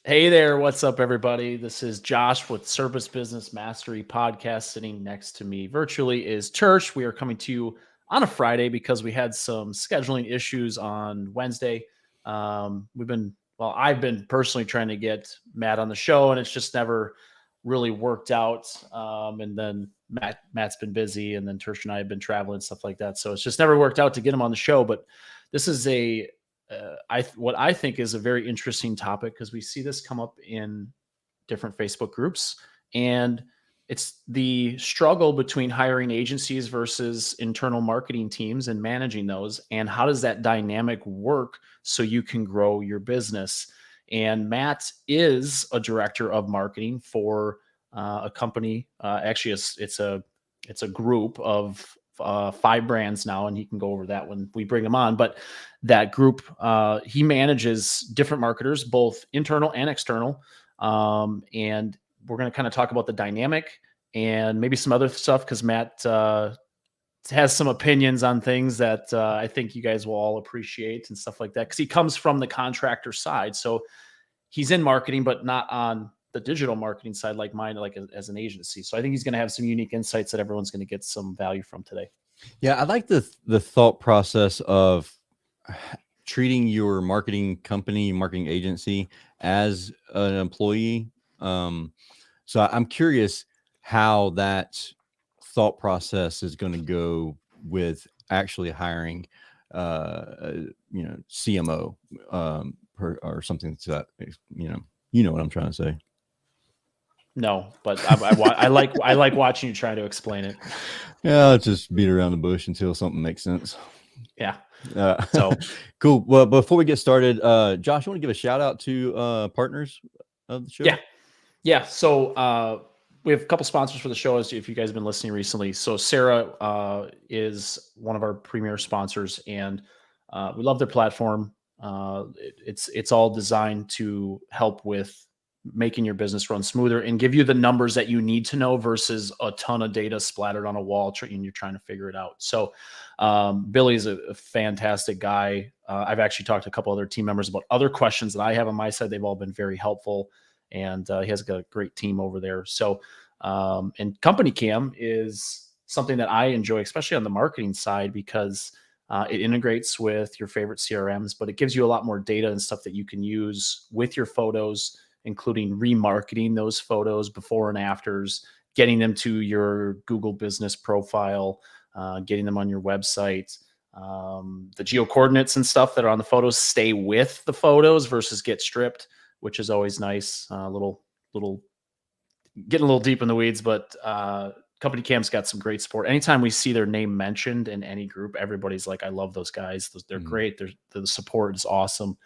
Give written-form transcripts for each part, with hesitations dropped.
Hey there, what's up, everybody? This is Josh with Service Business Mastery Podcast. Sitting next to me virtually is Tersh. We are coming to you on a Friday because we had some scheduling issues on Wednesday. I've been personally trying to get Matt on the show, and it's just never really worked out. And then Matt's been busy, and then Tersh and I have been traveling and stuff like that. So it's just never worked out to get him on the show. But this is what I think is a very interesting topic because we see this come up in different Facebook groups, and it's the struggle between hiring agencies versus internal marketing teams and managing those, and how does that dynamic work so you can grow your business. And Matt is a director of marketing for a company. Actually, it's a group of 5 brands now, and he can go over that when we bring him on. But that group, he manages different marketers, both internal and external. And we're going to kind of talk about the dynamic and maybe some other stuff because Matt has some opinions on things that I think you guys will all appreciate and stuff like that because he comes from the contractor side. So he's in marketing, but not on the digital marketing side like mine, like as an agency. So I think he's going to have some unique insights that everyone's going to get some value from today. Yeah, I like the thought process of treating your marketing company, marketing agency as an employee. So I'm curious how that thought process is going to go with actually hiring, CMO or something to that. You know what I'm trying to say. No, but I like watching you try to explain it. Yeah, let's just beat around the bush until something makes sense. Yeah. So cool. Well, before we get started, Josh, you want to give a shout out to partners of the show? Yeah. So we have a couple sponsors for the show, as if you guys have been listening recently. So Sarah is one of our premier sponsors, and we love their platform. It's all designed to help with making your business run smoother and give you the numbers that you need to know versus a ton of data splattered on a wall and you're trying to figure it out. So Billy's a fantastic guy. I've actually talked to a couple other team members about other questions that I have on my side. They've all been very helpful, and he has got a great team over there. So and Company Cam is something that I enjoy, especially on the marketing side, because it integrates with your favorite CRMs, but it gives you a lot more data and stuff that you can use with your photos, including remarketing those photos before and afters, getting them to your Google business profile, getting them on your website. The geo coordinates and stuff that are on the photos stay with the photos versus get stripped, which is always nice. Little getting a little deep in the weeds, but Company Cam's got some great support. Anytime we see their name mentioned in any group, everybody's like, I love those guys. They're great. The support is awesome.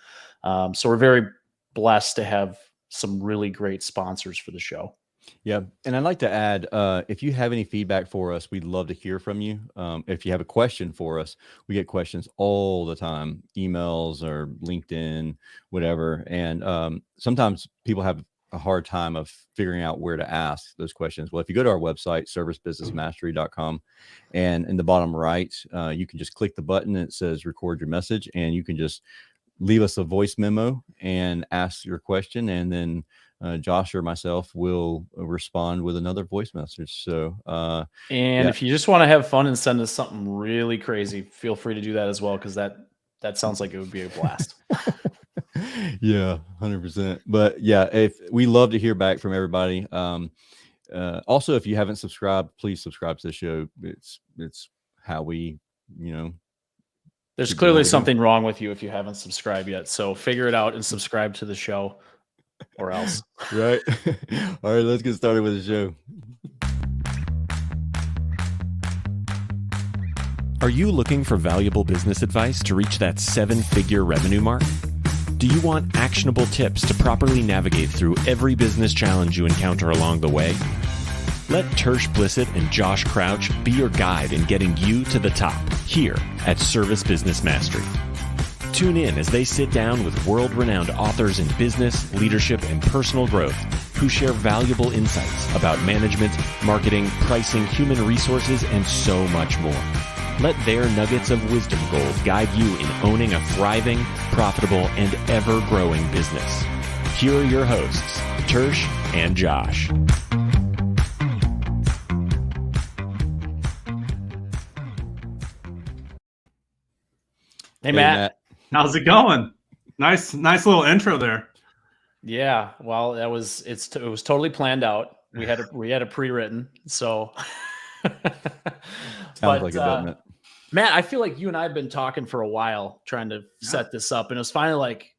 So we're very blessed to have some really great sponsors for the show. Yeah. And I'd like to add, if you have any feedback for us, we'd love to hear from you. If you have a question for us, we get questions all the time, emails or LinkedIn, whatever. And sometimes people have a hard time of figuring out where to ask those questions. Well, if you go to our website, servicebusinessmastery.com, and in the bottom right, you can just click the button that says record your message, and you can just leave us a voice memo and ask your question, and then Josh or myself will respond with another voice message. So, if you just want to have fun and send us something really crazy, feel free to do that as well, because that sounds like it would be a blast. Yeah, 100%. But yeah, if we love to hear back from everybody. Also, if you haven't subscribed, please subscribe to the show. It's how we, There's clearly something wrong with you if you haven't subscribed yet. So figure it out and subscribe to the show, or else. Right. All right, let's get started with the show. Are you looking for valuable business advice to reach that 7-figure revenue mark? Do you want actionable tips to properly navigate through every business challenge you encounter along the way? Let Tersh Blissett and Josh Crouch be your guide in getting you to the top here at Service Business Mastery. Tune in as they sit down with world-renowned authors in business, leadership, and personal growth who share valuable insights about management, marketing, pricing, human resources, and so much more. Let their nuggets of wisdom gold guide you in owning a thriving, profitable, and ever-growing business. Here are your hosts, Tersh and Josh. Hey, Matt. How's it going? Nice little intro there. Yeah, well, it was totally planned out. We had a pre-written, so. Sounds like it, doesn't it? Matt, I feel like you and I have been talking for a while trying to set this up, and it was finally like,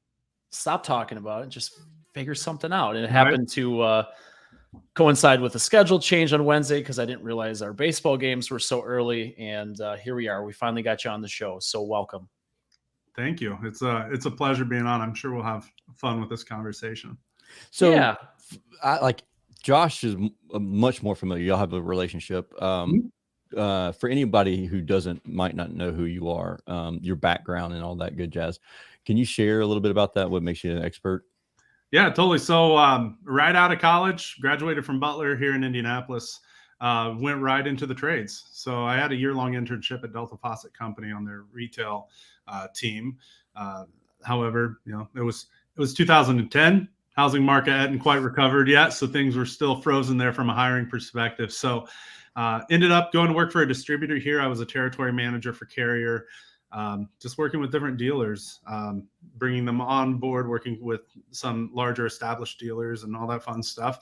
stop talking about it, just figure something out. And it happened to coincide with a schedule change on Wednesday because I didn't realize our baseball games were so early, and here we are. We finally got you on the show, so welcome. Thank you. It's a pleasure being on. I'm sure we'll have fun with this conversation. So, yeah, Josh is much more familiar. Y'all have a relationship. For anybody who might not know who you are, your background and all that good jazz, can you share a little bit about that? What makes you an expert? Yeah, totally. So right out of college, graduated from Butler here in Indianapolis, went right into the trades. So I had a year-long internship at Delta Faucet Company on their retail team. However, it was 2010. Housing market hadn't quite recovered yet, so things were still frozen there from a hiring perspective. So ended up going to work for a distributor here. I was a territory manager for Carrier, just working with different dealers, bringing them on board, working with some larger established dealers and all that fun stuff.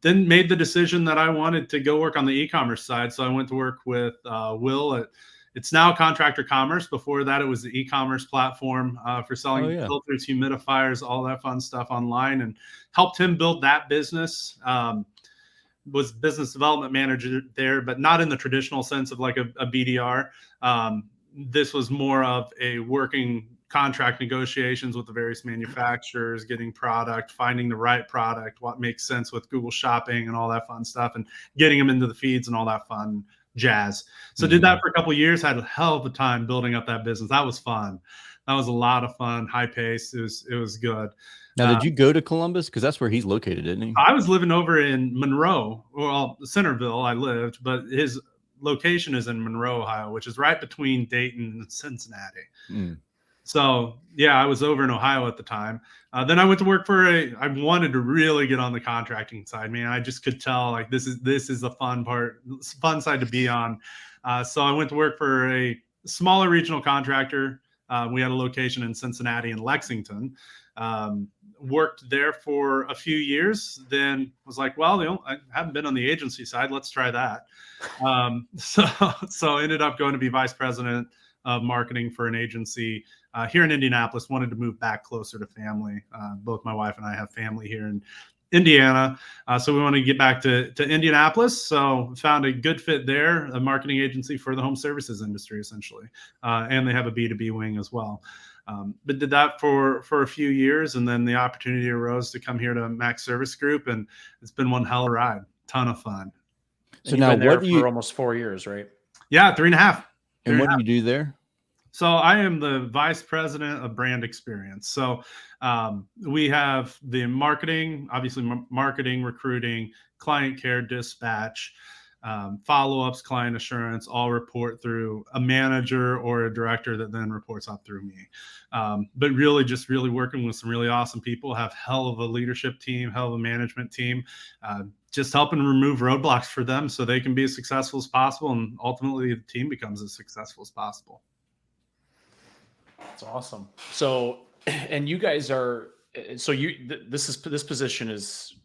Then made the decision that I wanted to go work on the e-commerce side. So I went to work with Will at, it's now Contractor Commerce. Before that, it was the e-commerce platform for selling filters, humidifiers, all that fun stuff online, and helped him build that business. Was business development manager there, but not in the traditional sense of like a BDR. This was more of a working contract negotiations with the various manufacturers, getting product, finding the right product, what makes sense with Google Shopping and all that fun stuff, and getting them into the feeds and all that fun jazz. So did that for a couple of years, had a hell of a time building up that business. That was fun. That was a lot of fun, high pace. It was good. Now, did you go to Columbus? Because that's where he's located, isn't he? I was living over in Monroe, well, Centerville I lived, but his location is in Monroe, Ohio, which is right between Dayton and Cincinnati. So yeah, I was over in Ohio at the time. Then I went to work I wanted to really get on the contracting side, man. I just could tell like this is the fun side to be on. So I went to work for a smaller regional contractor. We had a location in Cincinnati and Lexington. Worked there for a few years, then was like, well, I haven't been on the agency side. Let's try that. So ended up going to be vice president of marketing for an agency here in Indianapolis. Wanted to move back closer to family. Both my wife and I have family here in Indiana. So we want to get back to Indianapolis. So found a good fit there, a marketing agency for the home services industry, essentially. And they have a B2B wing as well. But did that for a few years, and then the opportunity arose to come here to Max Service Group, and it's been one hell of a ride. Ton of fun. So now, what do you for almost 4 years, right? Yeah, 3.5. And what do you do there? So I am the vice president of brand experience. So we have the marketing, obviously marketing, recruiting, client care, dispatch, follow-ups, client assurance, all report through a manager or a director that then reports up through me. But really just really working with some really awesome people, have hell of a leadership team, hell of a management team, just helping remove roadblocks for them so they can be as successful as possible. And ultimately the team becomes as successful as possible. That's awesome. So, and you guys are, so this position is,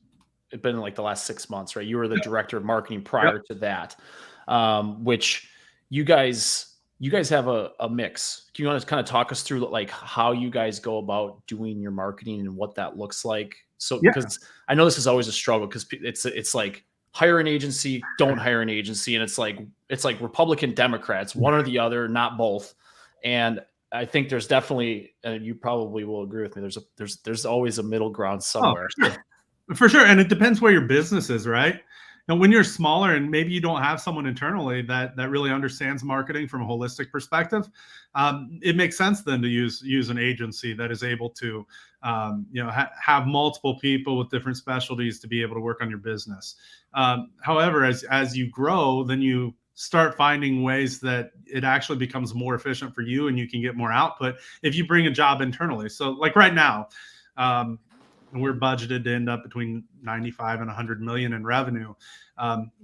it's been like the last 6 months, right? You were the director of marketing prior to that, which you guys have a mix. Can you want to kind of talk us through like how you guys go about doing your marketing and what that looks like? So, because I know this is always a struggle because it's like hire an agency, don't hire an agency. And it's like Republican Democrats, one or the other, not both. And I think there's definitely, and you probably will agree with me, there's always a middle ground somewhere. Oh, for sure. And it depends where your business is, right? And when you're smaller and maybe you don't have someone internally that really understands marketing from a holistic perspective, it makes sense then to use an agency that is able to have multiple people with different specialties to be able to work on your business. However, as you grow, then you start finding ways that it actually becomes more efficient for you and you can get more output if you bring a job internally. So like right now, and we're budgeted to end up between 95 and 100 million in revenue.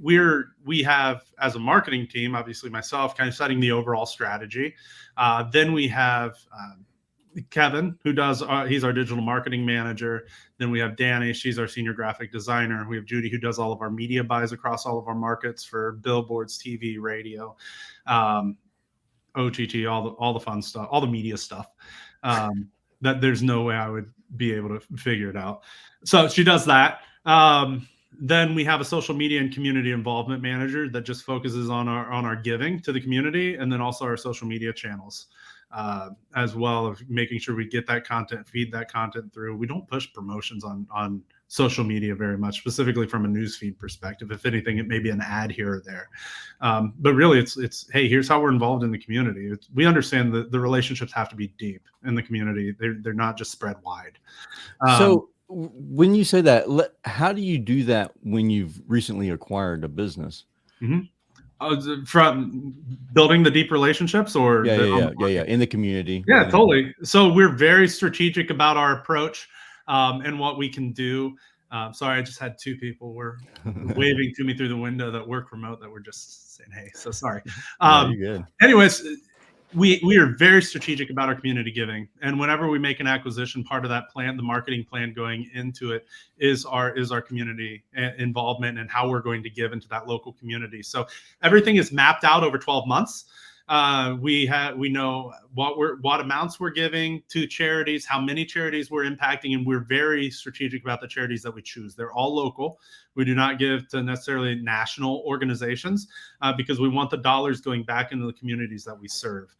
We have, as a marketing team, obviously myself, kind of setting the overall strategy. Then we have Kevin, who does, he's our digital marketing manager. Then we have Danny, she's our senior graphic designer. We have Judy, who does all of our media buys across all of our markets for billboards, TV, radio, OTT, all the fun stuff, all the media stuff. That there's no way I would be able to figure it out. So she does that. Then we have a social media and community involvement manager that just focuses on our giving to the community, and then also our social media channels, as well as making sure we get that content, feed that content through. We don't push promotions on social media very much, specifically from a newsfeed perspective. If anything, it may be an ad here or there. But really, it's hey, here's how we're involved in the community. We understand that the relationships have to be deep in the community. They're not just spread wide. So when you say that, how do you do that when you've recently acquired a business? From building the deep relationships, or in the community. Yeah, totally. So we're very strategic about our approach and what we can do. Sorry, I just had two people were waving to me through the window that work remote that were just saying, hey, so sorry. You're good. Anyways, we are very strategic about our community giving. And whenever we make an acquisition, part of that plan, the marketing plan going into it is our community involvement and how we're going to give into that local community. So everything is mapped out over 12 months. We know what amounts we're giving to charities, how many charities we're impacting, and we're very strategic about the charities that we choose. They're all local. We do not give to necessarily national organizations because we want the dollars going back into the communities that we serve.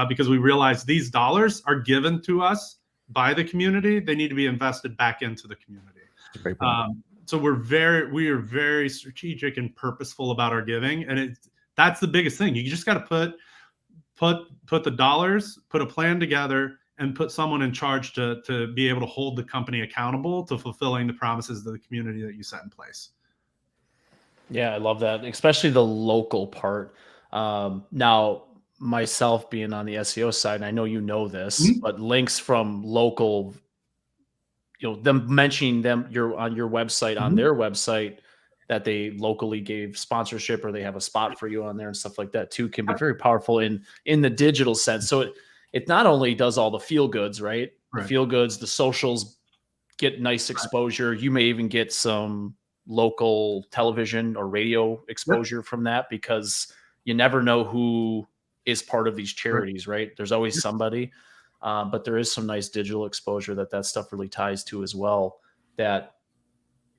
Because we realize these dollars are given to us by the community. They need to be invested back into the community. Great point. So we are very strategic and purposeful about our giving, and that's the biggest thing. You just got to put the dollars, put a plan together, and put someone in charge to be able to hold the company accountable to fulfilling the promises of the community that you set in place. Yeah, I love that, especially the local part. Now, myself being on the SEO side, and I know you know this, but links from local, them mentioning them on your website, on their website, that they locally gave sponsorship or they have a spot for you on there and stuff like that too, can be very powerful in the digital sense. So it not only does all the feel goods, right? The feel goods, the socials get nice exposure. You may even get some local television or radio exposure from that, because you never know who is part of these charities, right? There's always somebody, but there is some nice digital exposure that stuff really ties to as well, that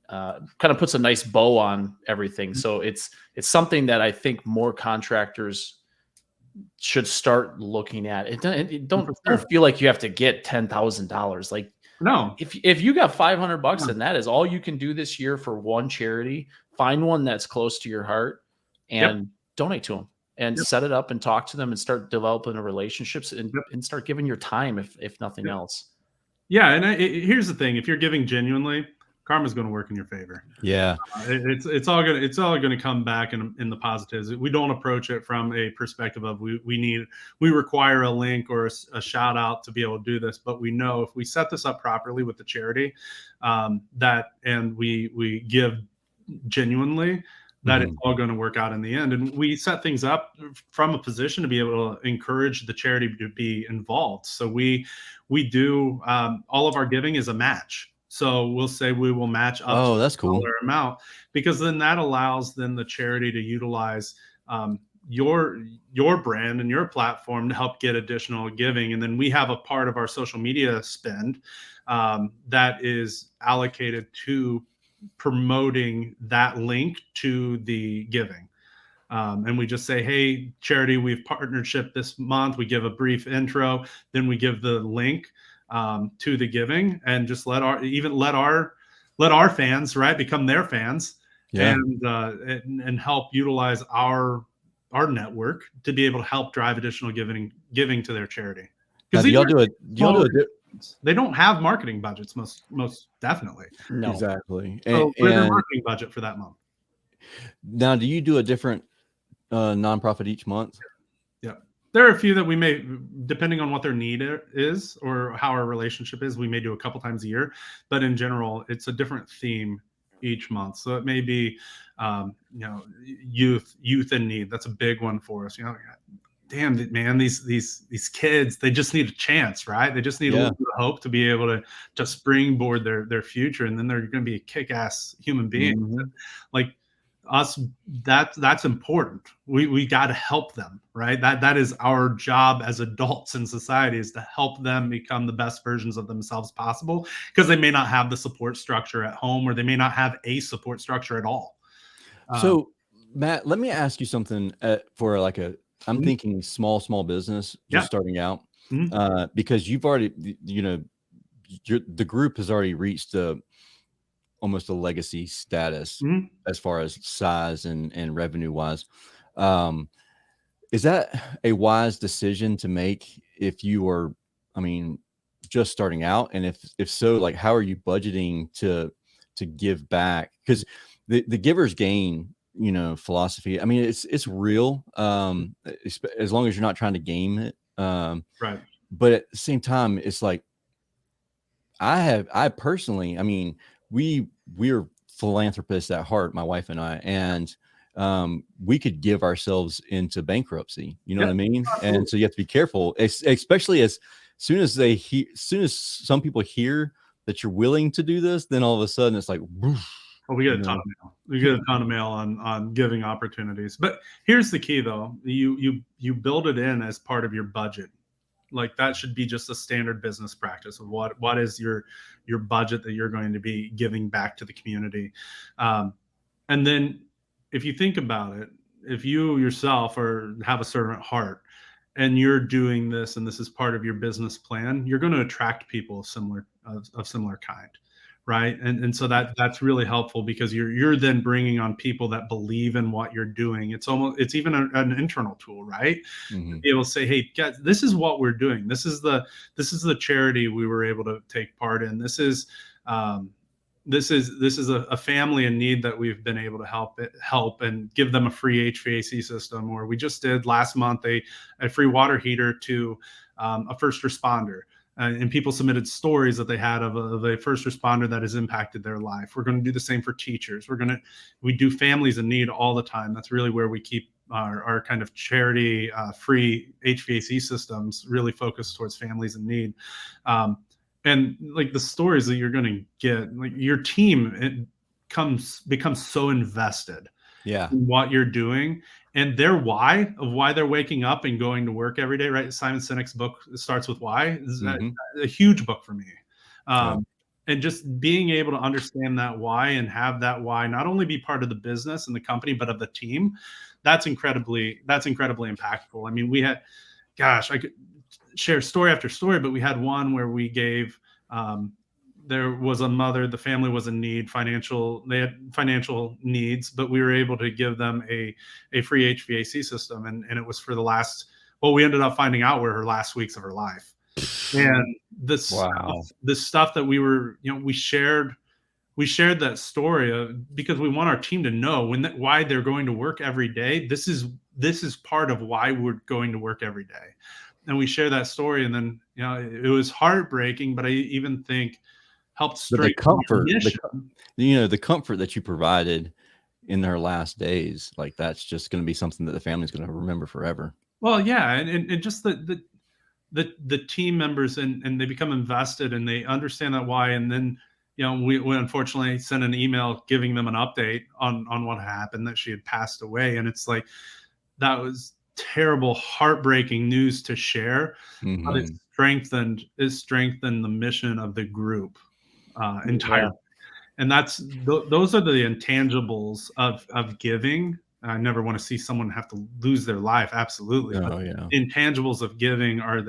kind of puts a nice bow on everything. So it's something that I think more contractors should start looking at. Don't feel like you have to get $10,000. Like, no, if you got $500 and that is all you can do this year for one charity, find one that's close to your heart and donate to them and set it up and talk to them and start developing relationships and start giving your time, if nothing else. Yeah. And here's the thing. If you're giving genuinely, karma's going to work in your favor. Yeah. It's all going to come back in the positives. We don't approach it from a perspective of we require a link or a shout out to be able to do this, but we know if we set this up properly with the charity, and we give genuinely, that it's all going to work out in the end. And we set things up from a position to be able to encourage the charity to be involved. So we do all of our giving is a match. So we'll say we will match up to that's cool. dollar amount, because then that allows the charity to utilize your brand and your platform to help get additional giving. And then we have a part of our social media spend that is allocated to promoting that link to the giving. And we just say, hey, charity, we've partnership this month. We give a brief intro, then we give the link to the giving, and just let our fans, right, become their fans, and help utilize our network to be able to help drive additional giving to their charity. Because they don't have marketing budgets, most definitely. No, exactly. So we're their marketing budget for that month. Now, do you do a different nonprofit each month? Yeah. There are a few that we may, depending on what their need is or how our relationship is, we may do a couple times a year. But in general, it's a different theme each month. So it may be, youth in need. That's a big one for us. Damn, man, these kids, they just need a chance, right? They just need a Yeah. little bit of hope to be able to springboard their future, and then they're going to be a kick-ass human being. Mhm. Like us, that's important. We got to help them, right? That is our job as adults in society, is to help them become the best versions of themselves possible, because they may not have the support structure at home, or they may not have a support structure at all. So, Matt, let me ask you something for like I'm Mhm. thinking small business Yeah. just starting out, Mhm. because you've already, the group has already reached almost a legacy status Mhm. as far as size and revenue wise. Um, is that a wise decision to make if you are, I mean, just starting out? And if so, like, how are you budgeting to give back? Because the giver's gain, philosophy, I mean, it's real. As long as you're not trying to game it. Right. But at the same time, it's like I personally, I mean, we're philanthropists at heart, my wife and I, and we could give ourselves into bankruptcy. You know Yeah. what I mean? Absolutely. And so you have to be careful, especially as soon as soon as some people hear that you're willing to do this, then all of a sudden it's like, woof, Well, we get you a ton know, of mail. We get a ton of mail on giving opportunities. But here's the key, though: you build it in as part of your budget. Like, that should be just a standard business practice of what is your budget that you're going to be giving back to the community. And then, if you think about it, if you yourself have a servant heart, and you're doing this, and this is part of your business plan, you're going to attract people of similar kind, right? And so that's really helpful, because you're then bringing on people that believe in what you're doing. It's even an internal tool, right? To mhm. be able to say, hey guys, this is what we're doing. This is the charity we were able to take part in. Um, this is a family in need that we've been able to help and give them a free HVAC system. Or we just did last month a free water heater to a first responder. And people submitted stories that they had of a first responder that has impacted their life. We're going to do the same for teachers. We do families in need all the time. That's really where we keep our kind of charity free HVAC systems really focused towards families in need. And like, the stories that you're going to get, like, your team, becomes so invested Yeah. in what you're doing, and their why they're waking up and going to work every day, right? Simon Sinek's book starts with why. Is Hmm. a huge book for me. Yeah. And just being able to understand that why, and have that why not only be part of the business and the company, but of the team, that's incredibly impactful. I mean, we had, gosh, I could share story after story, but we had one where we gave, there was a mother, the family was in need, they had financial needs, but we were able to give them a free HVAC system. And it was for well, we ended up finding out were her last weeks of her life. And Wow. the stuff that we shared that story because we want our team to know why they're going to work every day. This is part of why we're going to work every day. And we share that story, and then it was heartbreaking, but I even think helped But the strengthen our comfort, mission. the comfort that you provided in their last days, like that's just going to be something that the family's going to remember forever. Well, yeah, and just the team members, and they become invested, and they understand that why. And then we unfortunately sent an email giving them an update on what happened, that she had passed away. And it's like, that was terrible, heartbreaking news to share, but it Hmm. strengthened the mission of the group entirely. Yeah. And those are the intangibles of giving. I never want to see someone have to lose their life, absolutely. But Oh yeah. intangibles of giving are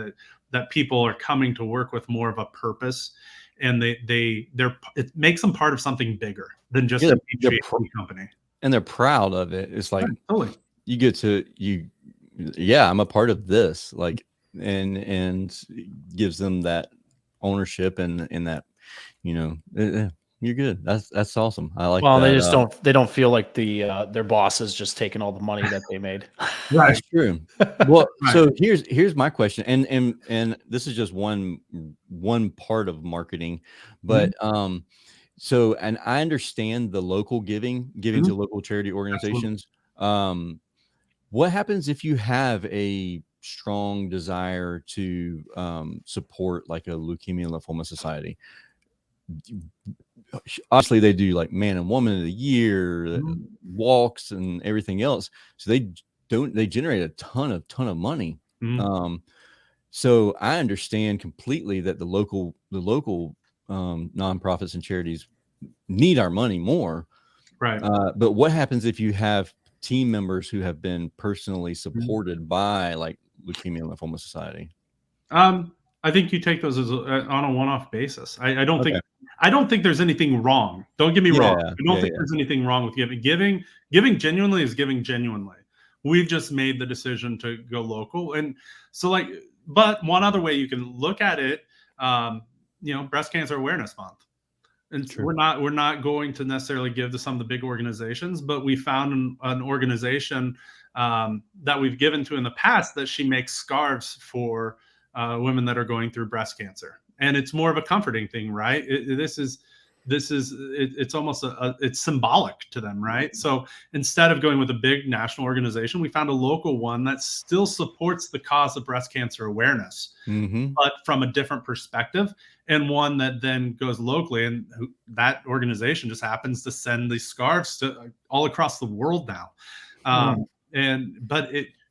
that people are coming to work with more of a purpose, and it makes them part of something bigger than just Yeah, an HVAC company. and they're proud of it. It's like Right, totally. you get to yeah, I'm a part of this, like, and gives them that ownership and that, you know, You're good. That's awesome. I like Well, that. they don't feel like their boss is just taking all the money that they made. Right. That's true. Well, Right. so here's my question, and this is just one part of marketing, but so and I understand the local giving to local charity organizations. What happens if you have a strong desire to support like a leukemia and lymphoma society? Obviously they do like man and woman of the year walks and everything else, so they generate a ton of money. So I understand completely that the local nonprofits and charities need our money more, Right. But what happens if you have team members who have been personally supported by like leukemia and lymphoma society? I think you take those as on a one-off basis. I don't think there's anything wrong. Don't get me wrong. I don't think there's anything wrong with giving. Giving genuinely is giving genuinely. We've just made the decision to go local, and so like. But one other way you can look at it, Breast Cancer Awareness Month, and we're not going to necessarily give to some of the big organizations, but we found an organization that we've given to in the past that she makes scarves for women that are going through breast cancer, and it's more of a comforting thing, right? It's almost it's symbolic to them, right? So instead of going with a big national organization, we found a local one that still supports the cause of breast cancer awareness, but from a different perspective, and one that then goes locally, and that organization just happens to send these scarves to all across the world now.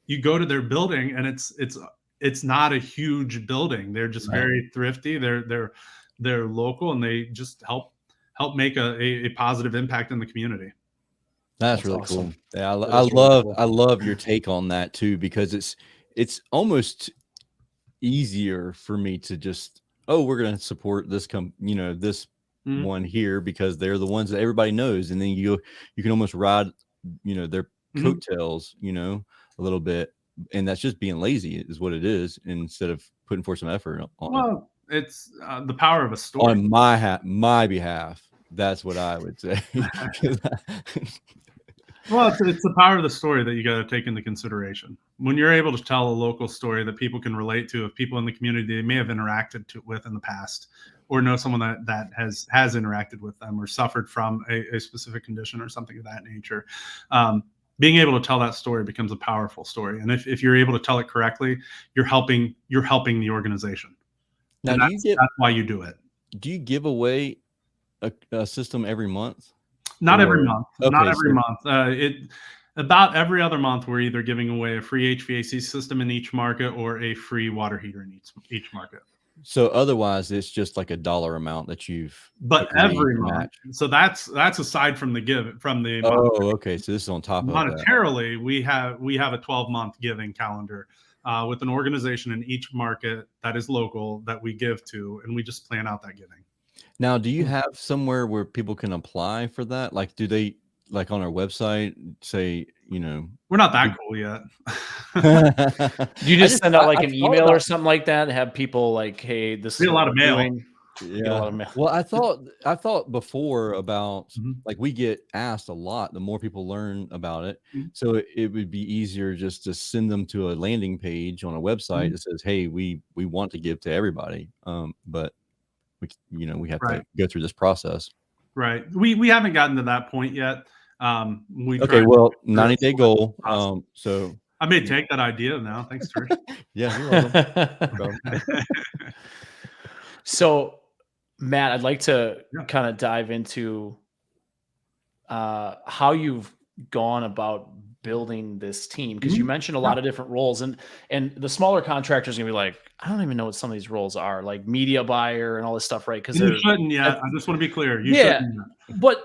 You go to their building, and it's not a huge building. They're just very thrifty. They're local, and they just help make a positive impact in the community. That's really awesome. Cool. Yeah, I love your take on that too, because it's almost easier for me to just, we're going to support this this one here because they're the ones that everybody knows, and then you can almost ride their coattails a little bit, and that's just being lazy is what it is, instead of putting forth some effort on it's the power of a story on my behalf. That's what I would say. Well, it's the power of the story that you got to take into consideration. When you're able to tell a local story that people can relate to, of people in the community they may have interacted with in the past, or know someone that has interacted with them or suffered from a specific condition or something of that nature, being able to tell that story becomes a powerful story. And if you're able to tell it correctly, you're helping the organization. Now, that's why you do it. Do you give away a system every month? Not every month. Okay, not every month. About every other month, we're either giving away a free HVAC system in each market or a free water heater in each market. So otherwise, it's just like a dollar amount that you've. But every month. So that's aside from the. Oh, okay. So this is on top of that. Monetarily, we have a 12-month giving calendar with an organization in each market that is local that we give to, and we just plan out that giving. Now, do you have somewhere where people can apply for that? Like, do they, like on our website, say, we're not that cool yet. Do you just send out like an email or something like that and have people like, hey, this is a lot of mail. Yeah. Well, I thought before about like we get asked a lot, the more people learn about it. So it would be easier just to send them to a landing page on a website that says, hey, we want to give to everybody. But we have to go through this process. Right. We haven't gotten to that point yet. 90-day goal. So I may take that idea now. Thanks, Trish. Yeah, you're welcome. So, Matt, I'd like to kind of dive into how you've gone about building this team, because you mentioned a lot of different roles, and the smaller contractors are gonna be like, I don't even know what some of these roles are, like media buyer and all this stuff, right? Because you shouldn't yet. I just want to be clear. But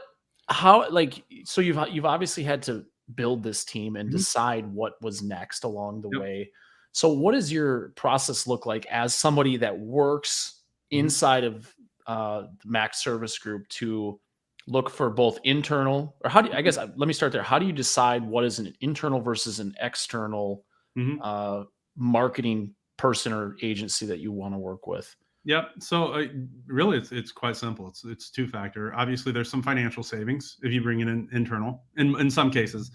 how, like, so you've obviously had to build this team and decide what was next along the way. So what does your process look like as somebody that works inside of the Mac Service Group to look for both internal, or let me start there. How do you decide what is an internal versus an external marketing person or agency that you want to work with? Yep. So really, it's quite simple. It's two-factor. Obviously, there's some financial savings if you bring it in internal in some cases,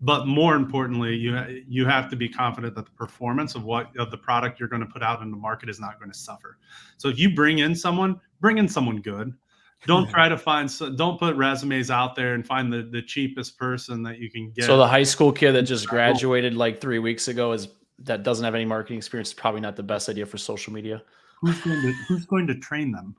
but more importantly, you have to be confident that the performance of the product you're going to put out in the market is not going to suffer. So if you bring in someone good. Don't try to don't put resumes out there and find the cheapest person that you can get. So the high school kid that just graduated like 3 weeks ago that doesn't have any marketing experience is probably not the best idea for social media. Who's going to train them?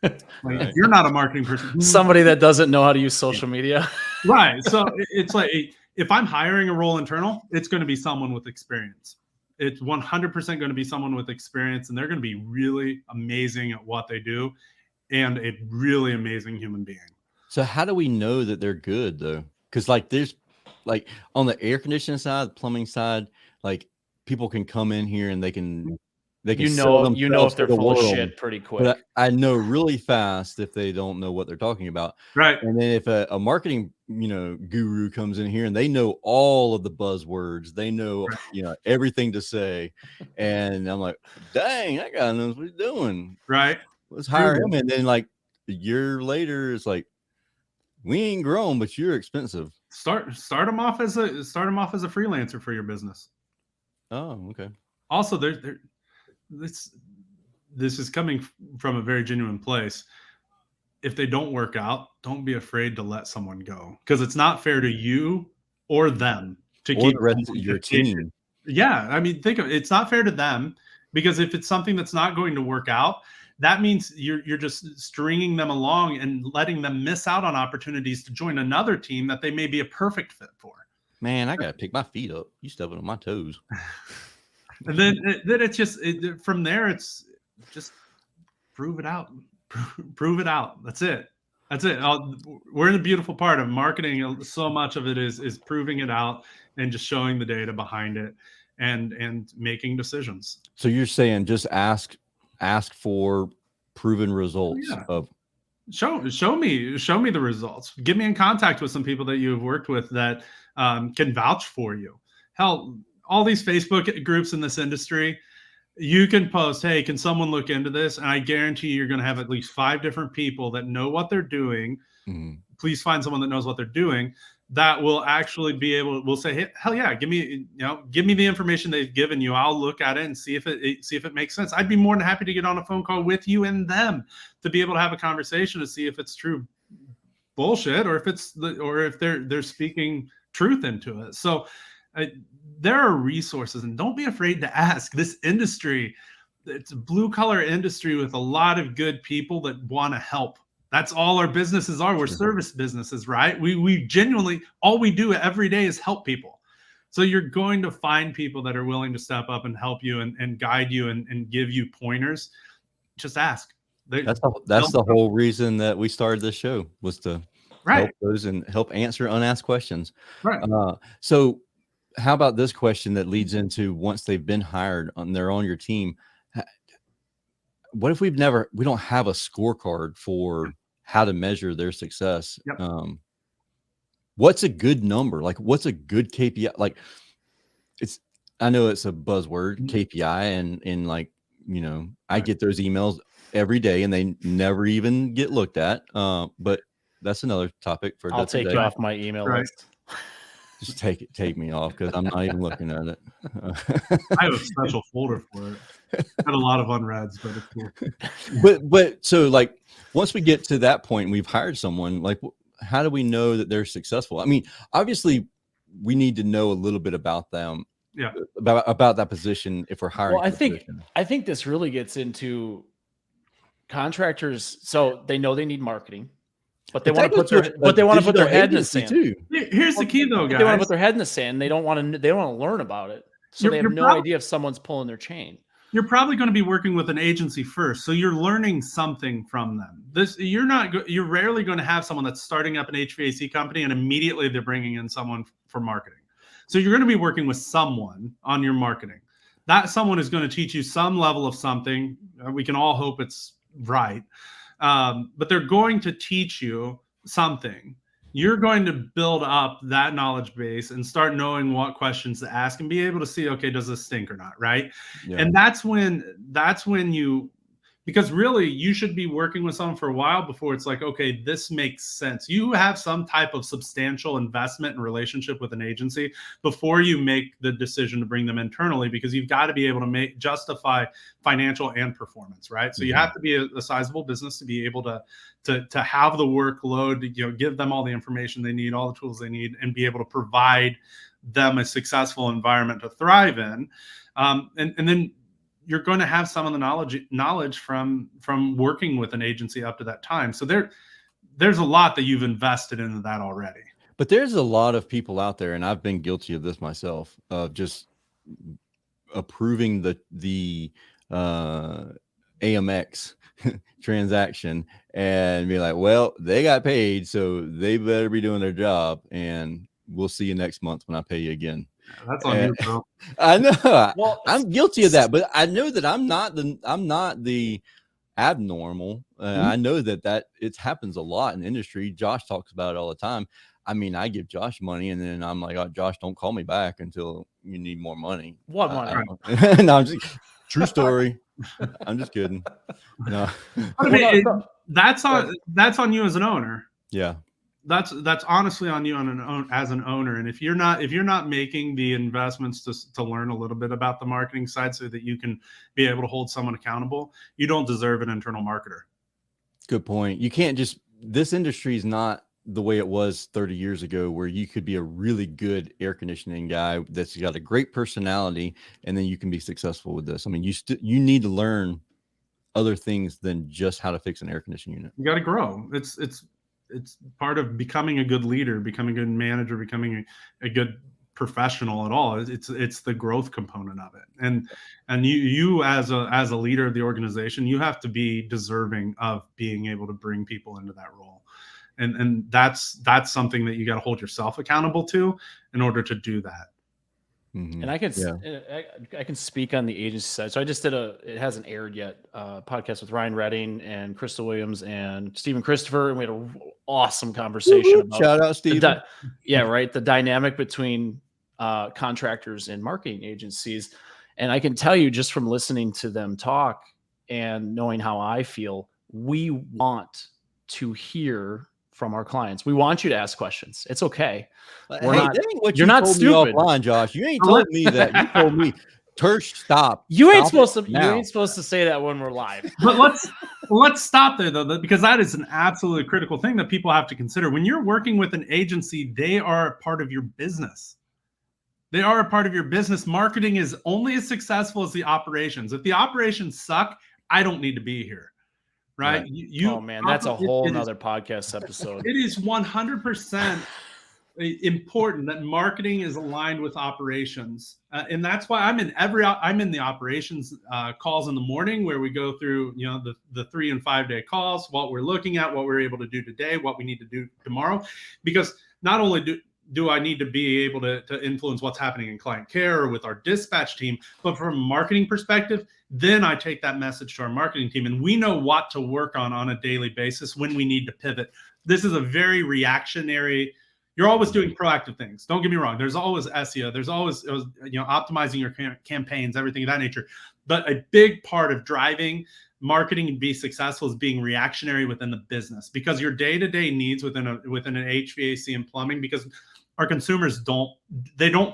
Like, if you're not a marketing person, somebody that doesn't know how to use social media. Right. So it's like, if I'm hiring a role internal, it's going to be someone with experience. It's 100% going to be someone with experience, and they're going to be really amazing at what they do and a really amazing human being. So how do we know that they're good though? Because like there's like on the air conditioning side, the plumbing side, like people can come in here and they can sell if they're to the full of world. shit pretty quick. But I know really fast if they don't know what they're talking about. Right. And then if a marketing, guru comes in here and they know all of the buzzwords, they know, everything to say. And I'm like, dang, that guy knows what he's doing. Right. Let's hire him. And then like a year later, it's like, we ain't grown, but you're expensive. Start them off as a freelancer for your business. Oh, okay. Also, this is coming from a very genuine place. If they don't work out, don't be afraid to let someone go, because it's not fair to you or them to keep the rest of your team. Yeah, I mean, think of it. It's not fair to them, because if it's something that's not going to work out, that means you're just stringing them along and letting them miss out on opportunities to join another team that they may be a perfect fit for. Man, I gotta pick my feet up. You stepping on my toes. And then it's just from there, it's just prove it out. Prove it out. That's it. We're in the beautiful part of marketing. So much of it is proving it out and just showing the data behind it and making decisions. So you're saying just ask for proven results. Of show me the results. Get me in contact with some people that you've worked with that can vouch for you. Hell, all these Facebook groups in this industry, you can post, hey, can someone look into this? And I guarantee you're going to have at least 5 different people that know what they're doing. Mm-hmm. Please find someone that knows what they're doing that will actually be able, will say, hey, hell yeah, give me the information they've given you. I'll look at it and see if it makes sense. I'd be more than happy to get on a phone call with you and them to be able to have a conversation to see if it's true bullshit or if they're speaking truth into it. So there are resources, and don't be afraid to ask. This industry, it's a blue collar industry with a lot of good people that want to help. That's all our businesses are. We're service businesses, right? We genuinely, all we do every day is help people. So you're going to find people that are willing to step up and help you and guide you and give you pointers. Just ask. That's the whole reason that we started this show, was to help those and help answer unasked questions. Right. So how about this question that leads into, once they've been hired and they're on your team, what if we don't have a scorecard for how to measure their success? Yep. What's a good number? Like, what's a good KPI? Like, I know it's a buzzword, KPI, and like, I get those emails every day and they never even get looked at. But that's another topic for I'll take you off my email list. Just take me off, because I'm not even looking at it. I have a special folder for it. Got a lot of unreads, but it's cool. But so like, once we get to that point and we've hired someone, like, how do we know that they're successful? I mean, obviously we need to know a little bit about them, about that position if we're hiring. Well, I think this really gets into contractors. So they know they need marketing, but they want to put their head in the sand too. Here's the key though, guys. They want to put their head in the sand. They don't want to learn about it. So they have no idea if someone's pulling their chain. You're probably going to be working with an agency first, so you're learning something from them. You're rarely going to have someone that's starting up an HVAC company and immediately they're bringing in someone for marketing. So you're going to be working with someone on your marketing. That someone is going to teach you some level of something. We can all hope it's right, but they're going to teach you something. You're going to build up that knowledge base and start knowing what questions to ask and be able to see, okay, does this stink or not, right? Yeah. And that's when you Because really, you should be working with someone for a while before it's like, okay, this makes sense. You have some type of substantial investment and relationship with an agency before you make the decision to bring them internally, because you've got to be able to justify financial and performance, right? So you have to be a sizable business to be able to have the workload, give them all the information they need, all the tools they need, and be able to provide them a successful environment to thrive in. And then you're going to have some of the knowledge from working with an agency up to that time. So there's a lot that you've invested into that already. But there's a lot of people out there, and I've been guilty of this myself, of just approving the AMX transaction and be like, well, they got paid, so they better be doing their job, and we'll see you next month when I pay you again. That's on you, bro. I know. Well, I'm guilty of that, but I know that I'm not the abnormal. I know that it happens a lot in the industry. Josh talks about it all the time. I mean, I give Josh money, and then I'm like, oh, Josh, don't call me back until you need more money. What money? No, I'm just true story. I'm just kidding. No, I mean, that's on you as an owner. Yeah. That's honestly on you as an owner. And if you're not making the investments to learn a little bit about the marketing side so that you can be able to hold someone accountable, you don't deserve an internal marketer. Good point. You can't just, this industry is not the way it was 30 years ago, where you could be a really good air conditioning guy that's got a great personality, and then you can be successful with this. I mean, you need to learn other things than just how to fix an air conditioning unit. You got to grow. It's part of becoming a good leader, becoming a good manager, becoming a good professional at all. It's the growth component of it. And you as a leader of the organization, you have to be deserving of being able to bring people into that role. And that's something that you got to hold yourself accountable to in order to do that. And I can speak on the agency side. So I just did it hasn't aired yet, podcast with Ryan Redding and Crystal Williams and Stephen Christopher. And we had an awesome conversation about shout out Stephen. The dynamic between contractors and marketing agencies. And I can tell you, just from listening to them talk and knowing how I feel, we want to hear from our clients. We want you to ask questions. It's okay. You're not stupid. Offline, Josh. You ain't told me that. You told me, Tersh, stop. You ain't supposed to say that when we're live. But let's stop there though, because that is an absolutely critical thing that people have to consider. When you're working with an agency, they are a part of your business. They are a part of your business. Marketing is only as successful as the operations. If the operations suck, I don't need to be here. Right. Oh man, that's a whole nother podcast episode. It is 100% important that marketing is aligned with operations. And that's why I'm in the operations calls in the morning, where we go through, the 3 and 5 day calls, what we're looking at, what we're able to do today, what we need to do tomorrow. Because not only do I need to be able to influence what's happening in client care or with our dispatch team, but from a marketing perspective, then I take that message to our marketing team, and we know what to work on a daily basis when we need to pivot. This is a very reactionary. You're always doing proactive things. Don't get me wrong. There's always SEO. There's always, optimizing your campaigns, everything of that nature. But a big part of driving marketing and be successful is being reactionary within the business, because your day-to-day needs within an HVAC and plumbing, because our consumers don't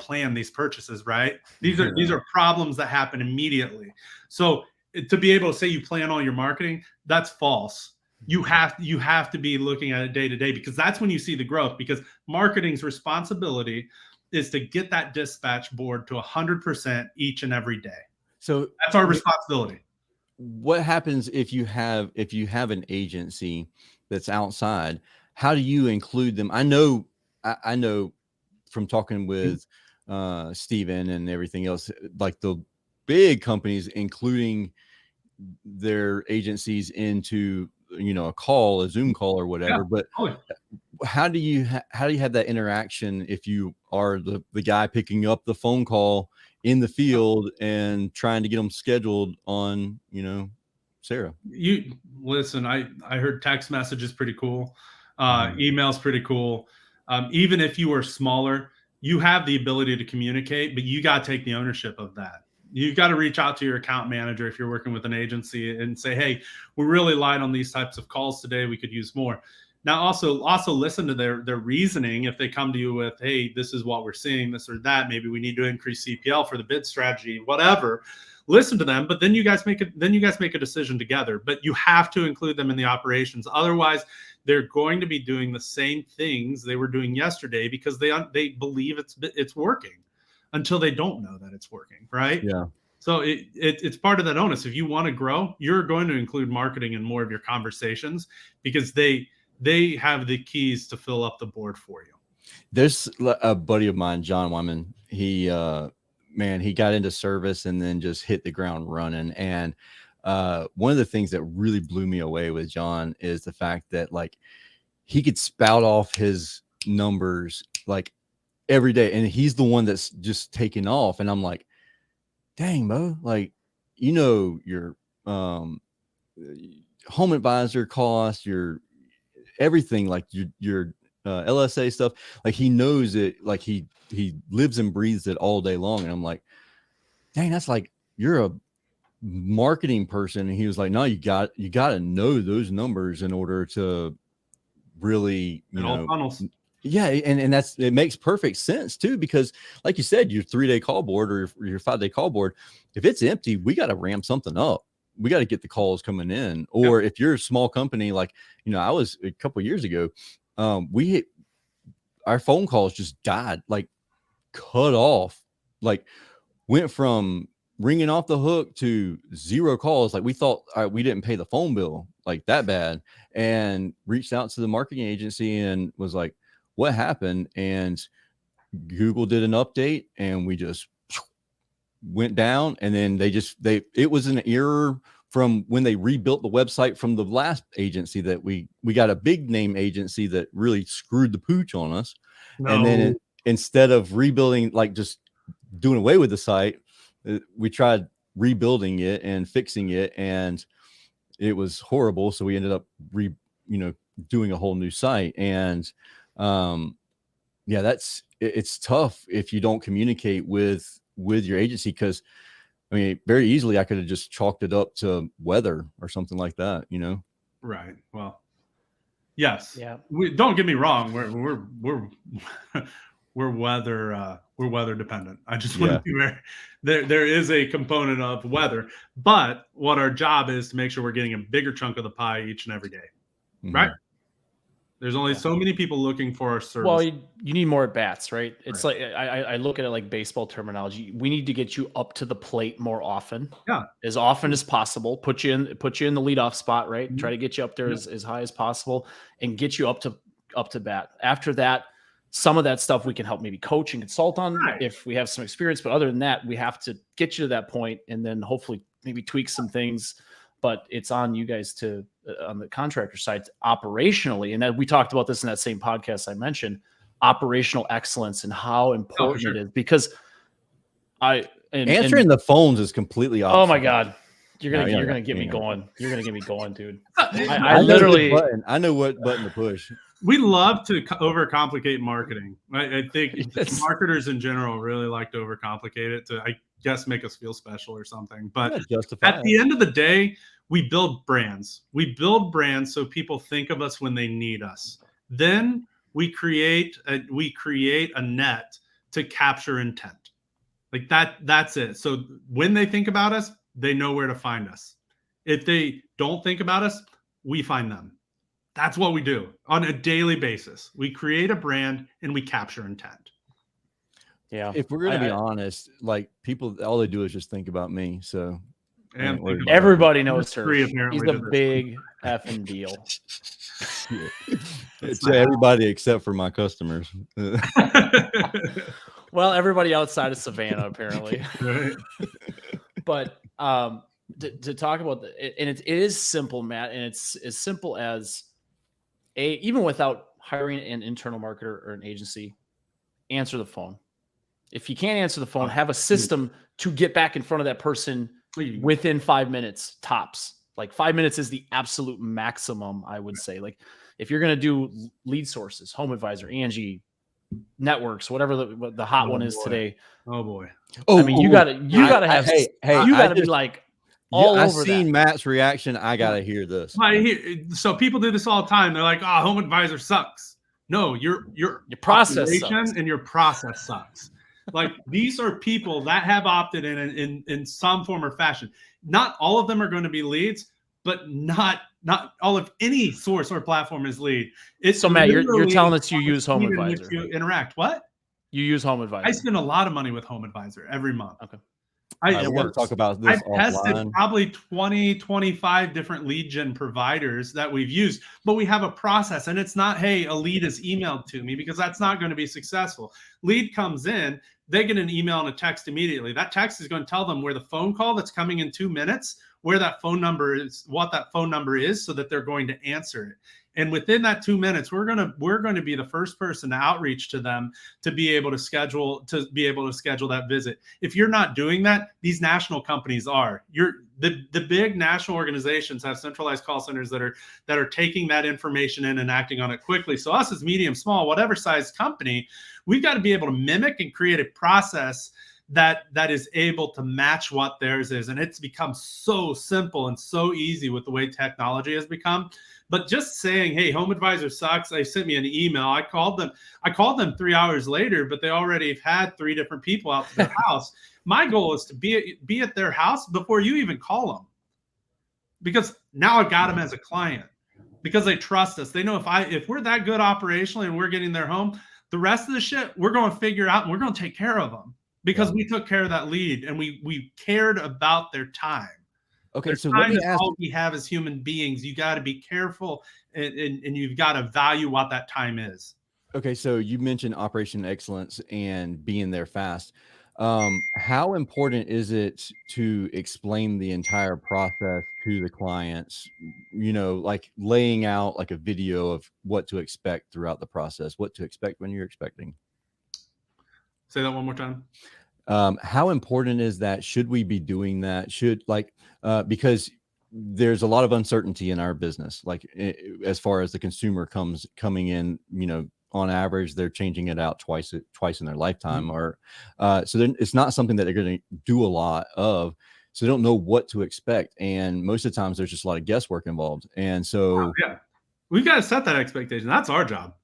plan these purchases, right? These are problems that happen immediately. So to be able to say you plan all your marketing, that's false. You have to be looking at it day to day, because that's when you see the growth, because marketing's responsibility is to get that dispatch board to 100% each and every day. So that's our responsibility. What happens if you have an agency that's outside? How do you include them? I know from talking with Steven and everything else, like the big companies including their agencies into a Zoom call or whatever. But how do you have that interaction if you are the guy picking up the phone call in the field and trying to get them scheduled on Sarah? You listen, I heard text messages pretty cool. Email's pretty cool. Even if you are smaller, you have the ability to communicate, but you got to take the ownership of that. You got to reach out to your account manager if you're working with an agency and say, hey, we're really light on these types of calls today. We could use more. Now, also listen to their reasoning. If they come to you with, hey, this is what we're seeing, this or that, maybe we need to increase CPL for the bid strategy, whatever. Listen to them, but then you guys make a decision together. But you have to include them in the operations. Otherwise, they're going to be doing the same things they were doing yesterday because they believe it's working until they don't know that it's working, right? Yeah. So it's part of that onus. If you want to grow, you're going to include marketing in more of your conversations because they have the keys to fill up the board for you. There's a buddy of mine, John Wyman. He got into service and then just hit the ground running. And one of the things that really blew me away with John is the fact that like he could spout off his numbers like every day, and he's the one that's just taking off. And I'm like, dang, Mo, like, you know, your home advisor cost, your everything, like your LSA stuff, like he knows it, like he lives and breathes it all day long. And I'm like, dang, that's like, you're a marketing person. And he was like, no, you got to know those numbers in order to really, you know, funnels. Yeah. And it makes perfect sense too, because like you said, your 3-day call board or your 5-day call board, if it's empty, we got to ramp something up. We got to get the calls coming in. Or if you're a small company, like, you know, I was a couple of years ago, our phone calls just died, like cut off, like went from ringing off the hook to 0 calls. Like we thought we didn't pay the phone bill like that bad, and reached out to the marketing agency and was like, what happened? And Google did an update and we just went down. And then it was an error from when they rebuilt the website from the last agency that we got a big name agency that really screwed the pooch on us. No. And then instead of rebuilding, like just doing away with the site, we tried rebuilding it and fixing it, and it was horrible. So we ended up doing a whole new site. And it's tough if you don't communicate with your agency, because I mean, very easily I could have just chalked it up to weather or something like that, you know? Right. Well, yes. Yeah. Don't get me wrong. We're weather dependent. I just want to be there is a component of weather, but what our job is to make sure we're getting a bigger chunk of the pie each and every day. Mm-hmm. Right. There's only so many people looking for our service. Well, you need more at bats, right? It's like I look at it like baseball terminology. We need to get you up to the plate more often. Yeah, as often as possible. Put you in the leadoff spot, right? Mm-hmm. Try to get you up there as high as possible and get you up to bat. After that, some of that stuff we can help maybe coach and consult on if we have some experience. But other than that, we have to get you to that point and then hopefully maybe tweak some things. But it's on you guys to, on the contractor side, operationally. And then we talked about this in that same podcast I mentioned, operational excellence and how important it is. Because answering the phones is completely optional. Oh my God. You're gonna get me going. You're gonna get me going, dude. I literally I know what button to push. We love to overcomplicate marketing. I think marketers in general really like to overcomplicate it to, I guess, make us feel special or something. But at the end of the day, we build brands. We build brands so people think of us when they need us. Then we create a net to capture intent. Like that's it. So when they think about us, they know where to find us. If they don't think about us, we find them. That's what we do on a daily basis. We create a brand and we capture intent. Yeah. If we're going to be honest, like people, all they do is just think about me. So and everybody knows her. He's a big effing deal. It's everybody except for my customers. Well, everybody outside of Savannah, apparently. Right. But to talk about and it is simple, Matt, and it's as simple as even without hiring an internal marketer or an agency, answer the phone. If you can't answer the phone, have a system to get back in front of that person within 5 minutes tops. Like 5 minutes is the absolute maximum, I would say. Like if you're going to do lead sources, Home Advisor, Angie, networks, whatever the hot one is boy. today. Oh boy. I mean, you gotta have, hey, you gotta be like all I've over seen that. Matt's reaction. I gotta hear this. So people do this all the time. They're like, "Oh, Home Advisor sucks." No, your process operation sucks. and your process sucks. Like, these are people that have opted in some form or fashion. Not all of them are going to be leads, but not all of any source or platform is lead. It's So Matt, you're literally telling us you the use Home speed in which Advisor. you interact. What? You use Home I Advisor. spend a lot of money with Home Advisor every month. Okay. We gotta talk about this I've tested offline. probably 20, 25 different lead gen providers that we've used, but we have a process, and it's not, hey, a lead is emailed to me, because that's not going to be successful. Lead comes in, they get an email and a text immediately. That text is going to tell them where the phone call that's coming in 2 minutes, where that phone number is, what that phone number is, so that they're going to answer it. And within that 2 minutes, we're going to be the first person to outreach to them to be able to schedule that visit. If you're not doing that, these national companies are. The big national organizations have centralized call centers that are taking that information in and acting on it quickly. So us as medium, small, whatever size company, we've got to be able to mimic and create a process that is able to match what theirs is. And it's become so simple and so easy with the way technology has become. But just saying, hey, Home Advisor sucks. They sent me an email. I called them 3 hours later, but they already have had 3 different people out to their house. My goal is to be at their house before you even call them, because now I've got them as a client, because they trust us. They know if we're that good operationally and we're getting their home, the rest of the shit we're going to figure out, and we're going to take care of them, because we took care of that lead and we cared about their time. Okay, so let let me ask. All we have as human beings. You got to be careful, and you've got to value what that time is. Okay, so you mentioned Operation Excellence and being there fast. How important is it to explain the entire process to the clients? You know, like laying out like a video of what to expect throughout the process, what to expect when you're expecting. Say that one more time. How important is that? Should we be doing that? Because there's a lot of uncertainty in our business, like as far as the consumer coming in, you know, on average, they're changing it out twice in their lifetime, Mm-hmm. or so then it's not something that they're going to do a lot of. So they don't know what to expect. And most of the times there's just a lot of guesswork involved. And so we've got to set that expectation. That's our job.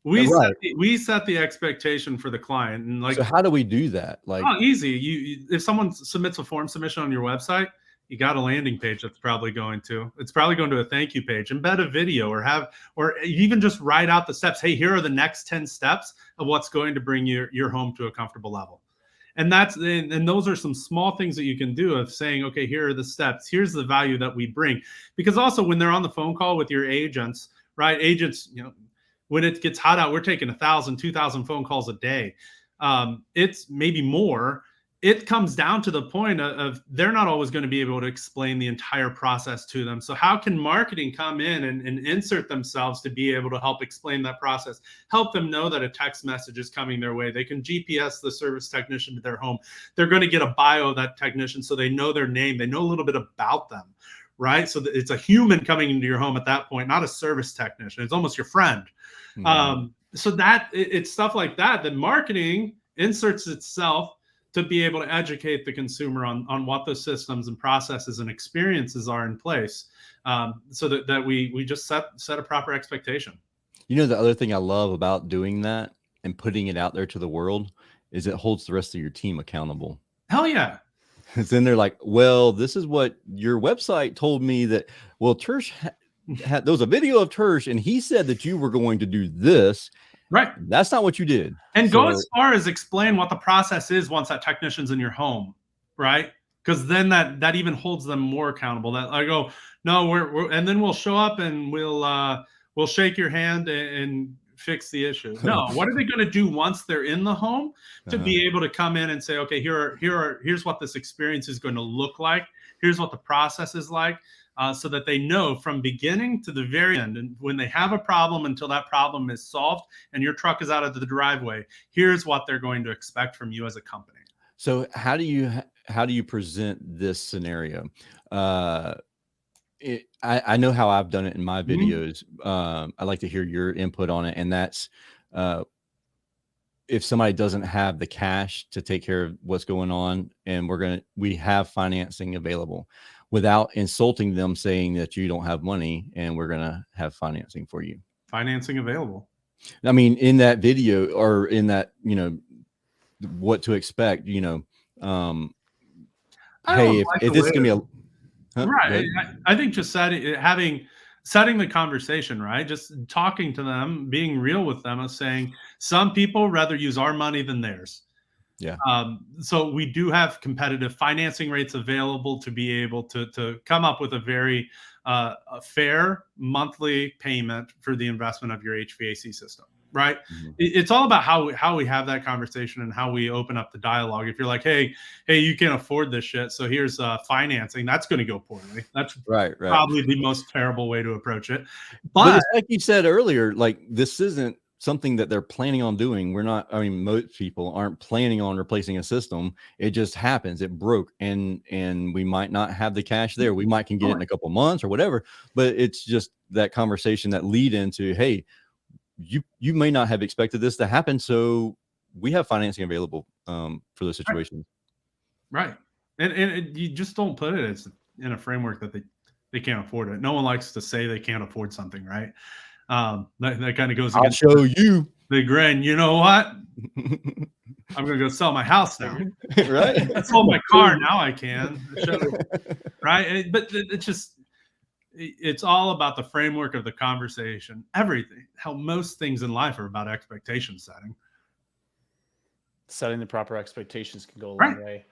We set the expectation for the client. And so how do we do that? Like, easy. If someone submits a form submission on your website, you got a landing page it's probably going to a thank you page, embed a video, or even just write out the steps. Hey, here are the next 10 steps of what's going to bring your home to a comfortable level. And those are some small things that you can do, of saying, okay, here are the steps. Here's the value that we bring. Because also when they're on the phone call with your agents, right? Agents, you know, when it gets hot out, we're taking 1,000, 2,000 phone calls a day. It's maybe more. It comes down to the point of they're not always going to be able to explain the entire process to them. So how can marketing come in and insert themselves to be able to help explain that process, help them know that a text message is coming their way? They can GPS the service technician to their home. They're going to get a bio of that technician, so they know their name. They know a little bit about them, right? So it's a human coming into your home at that point, not a service technician. It's almost your friend. Mm-hmm. So that it's stuff like that marketing inserts itself to be able to educate the consumer on what those systems and processes and experiences are in place, so that we just set a proper expectation. You know, the other thing I love about doing that and putting it out there to the world is it holds the rest of your team accountable. Hell yeah. Because then they're like, well, this is what your website told me that, well, Tersh there was a video of Tersh and he said that you were going to do this. Right. That's not what you did. And go as far as explain what the process is once that technician's in your home, right? Because then that even holds them more accountable. That I go, no, we're and then we'll show up and we'll shake your hand and fix the issue. No, what are they going to do once they're in the home to be able to come in and say, okay, here's what this experience is going to look like. Here's what the process is like. So that they know from beginning to the very end, and when they have a problem until that problem is solved and your truck is out of the driveway, here's what they're going to expect from you as a company. So how do you present this scenario? I know how I've done it in my videos. I like to hear your input on it, and that's if somebody doesn't have the cash to take care of what's going on, and we have financing available without insulting them, saying that you don't have money, and we're going to have financing for you. Financing available. I mean, in that video, or in that, what to expect, hey, if this is going to be right. I think just setting the conversation, right? Just talking to them, being real with them, and saying some people rather use our money than theirs. Yeah. So we do have competitive financing rates available to be able to come up with a very a fair monthly payment for the investment of your HVAC system. Right. Mm-hmm. It's all about how we have that conversation and how we open up the dialogue. If you're like, hey, you can't afford this shit, so here's financing, that's going to go poorly. That's right. Probably the most terrible way to approach it. But it's like you said earlier, like, this isn't something that they're planning on doing. Most people aren't planning on replacing a system. It just happens. It broke, and we might not have the cash there. We might can get it in a couple months or whatever. But it's just that conversation that lead into, hey, you may not have expected this to happen, so we have financing available for those situations. Right. And you just don't put it as in a framework that they can't afford it. No one likes to say they can't afford something, right? That kind of goes against the grain. You know what? I'm gonna go sell my house now. Right. I sold my car, now I can. Right. But it's all about the framework of the conversation. Everything, how most things in life are about expectation setting. Setting the proper expectations can go a long way.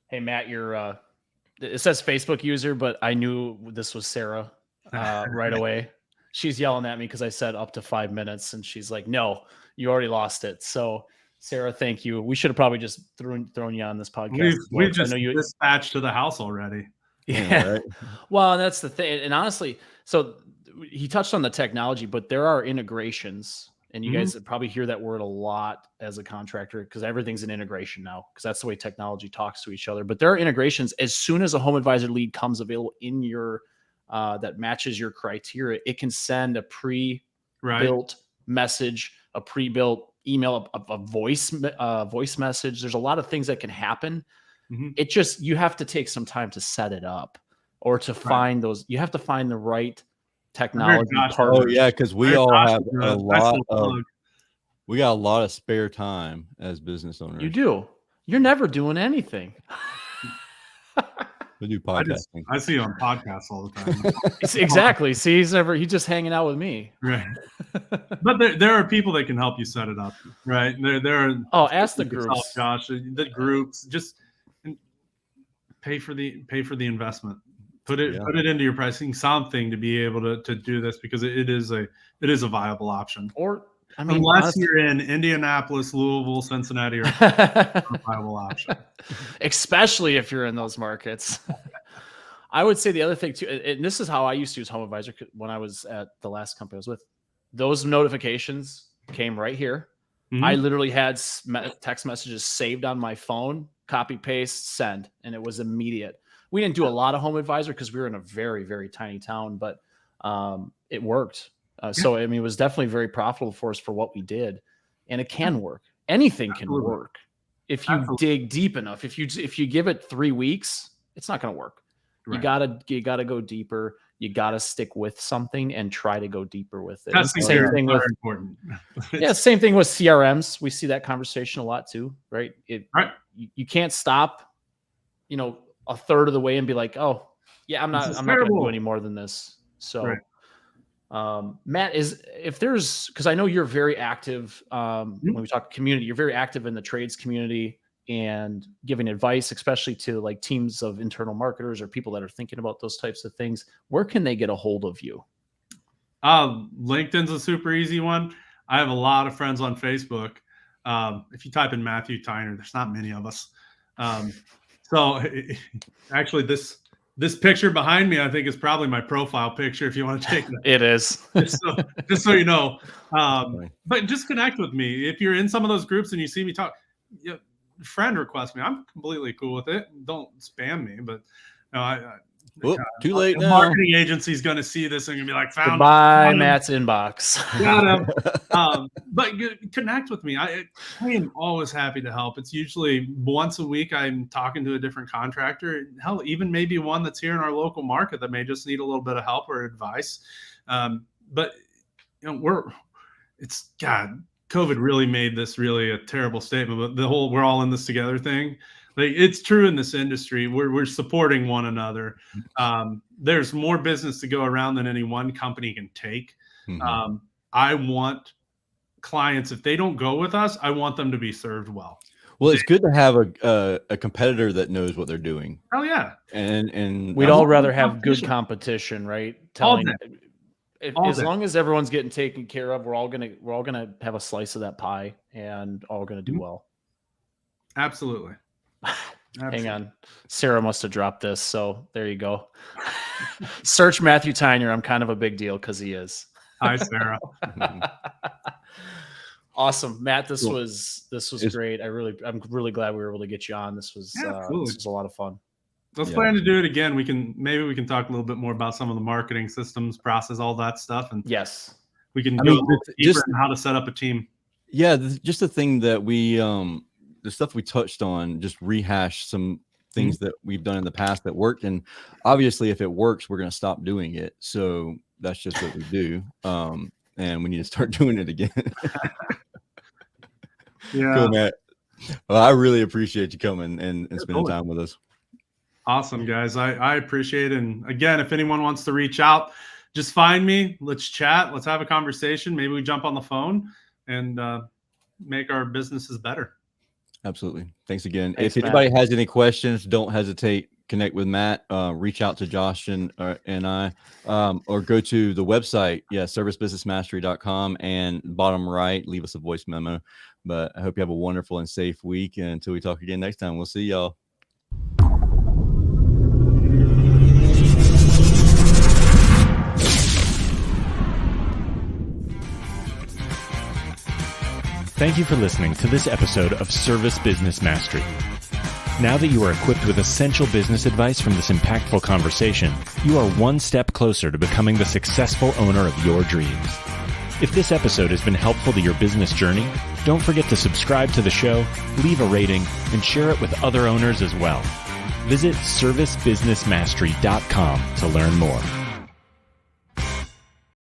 Hey, Matt, it says Facebook user, but I knew this was Sarah right away. She's yelling at me because I said up to 5 minutes, and she's like, no, you already lost it. So Sarah, thank you. We should have probably just thrown you on this podcast. We've just dispatched to the house already. Yeah. Right. Well, that's the thing. And honestly, so he touched on the technology, but there are integrations, and you guys probably hear that word a lot as a contractor, because everything's an integration now, because that's the way technology talks to each other. But there are integrations. As soon as a home advisor lead comes available in your that matches your criteria, it can send a pre-built message, a pre-built email, a voice message. There's a lot of things that can happen. It just, you have to take some time to set it up, or to find those. You have to find the right technology partners. Oh yeah, because we all have we got a lot of spare time as business owners. You do. You're never doing anything. We do podcasting. I see you on podcasts all the time. Exactly. See, he's just hanging out with me. Right. But there are people that can help you set it up. Right. There are. Ask the groups, Josh. The groups, just pay for the investment. Put it into your pricing, something to be able to do this, because it is a viable option. Or unless honestly, you're in Indianapolis, Louisville, Cincinnati, or a viable option. Especially if you're in those markets. I would say the other thing too, and this is how I used to use Home Advisor when I was at the last company I was with. Those notifications came right here. I literally had text messages saved on my phone, copy, paste, send, and it was immediate. We didn't do a lot of Home Advisor because we were in a very, very tiny town, but it worked. So, I mean, it was definitely very profitable for us for what we did, and it can work. Anything can work if you dig deep enough. If you give it 3 weeks, it's not going to work. Right. You gotta go deeper. You gotta stick with something and try to go deeper with it. That's same thing with important. Same thing with CRMs. We see that conversation a lot too, right? You can't stop, a third of the way and be like, oh yeah, I'm not going to do any more than this. So, Matt, because I know you're very active when we talk community, you're very active in the trades community and giving advice, especially to like teams of internal marketers or people that are thinking about those types of things. Where can they get a hold of you? LinkedIn's a super easy one. I have a lot of friends on Facebook. If you type in Matthew Tyner, there's not many of us. So actually this picture behind me, I think, is probably my profile picture if you want to take it. It is. just so you know. But just connect with me. If you're in some of those groups and you see me talk, friend request me. I'm completely cool with it. Don't spam me, but Whoop, too late The now. marketing agency is going to see this and going to be like, found Goodbye, him. Matt's inbox. Got him. But connect with me. I am always happy to help. It's usually once a week I'm talking to a different contractor. Hell, even maybe one that's here in our local market that may just need a little bit of help or advice. But God, COVID really made this really a terrible statement. But the whole "we're all in this together" thing, like, it's true in this industry. We're supporting one another. There's more business to go around than any one company can take. Mhm. I want clients, if they don't go with us, I want them to be served well. Well, it's good to have a competitor that knows what they're doing. Oh yeah. And We'd all rather have good competition, right? All day. As long as everyone's getting taken care of, we're all gonna have a slice of that pie, and all gonna do well. Absolutely. Hang on, Sarah must have dropped this, so there you go. Search Matthew Tyner. I'm kind of a big deal because he is. Hi, Sarah. Awesome, Matt. This was great. I'm really glad we were able to get you on. This was a lot of fun. Let's plan to do it again. Maybe we can talk a little bit more about some of the marketing systems, process, all that stuff, and yes, we can go a little deeper on how to set up a team. Yeah, just the thing that the stuff we touched on, just rehash some things that we've done in the past that worked, and obviously, if it works, we're going to stop doing it. So that's just what we do, and we need to start doing it again. Yeah, cool, Matt. Well, I really appreciate you coming and spending time with us. Awesome, guys. I appreciate it. And again, if anyone wants to reach out, just find me. Let's chat. Let's have a conversation. Maybe we jump on the phone and make our businesses better. Absolutely. Thanks again. Thanks, if anybody has any questions, don't hesitate. Connect with Matt. Reach out to Josh and I, or go to the website. Yeah, servicebusinessmastery.com, and bottom right, leave us a voice memo. But I hope you have a wonderful and safe week. And until we talk again next time, we'll see y'all. Thank you for listening to this episode of Service Business Mastery. Now that you are equipped with essential business advice from this impactful conversation, you are one step closer to becoming the successful owner of your dreams. If this episode has been helpful to your business journey, don't forget to subscribe to the show, leave a rating, and share it with other owners as well. Visit servicebusinessmastery.com to learn more.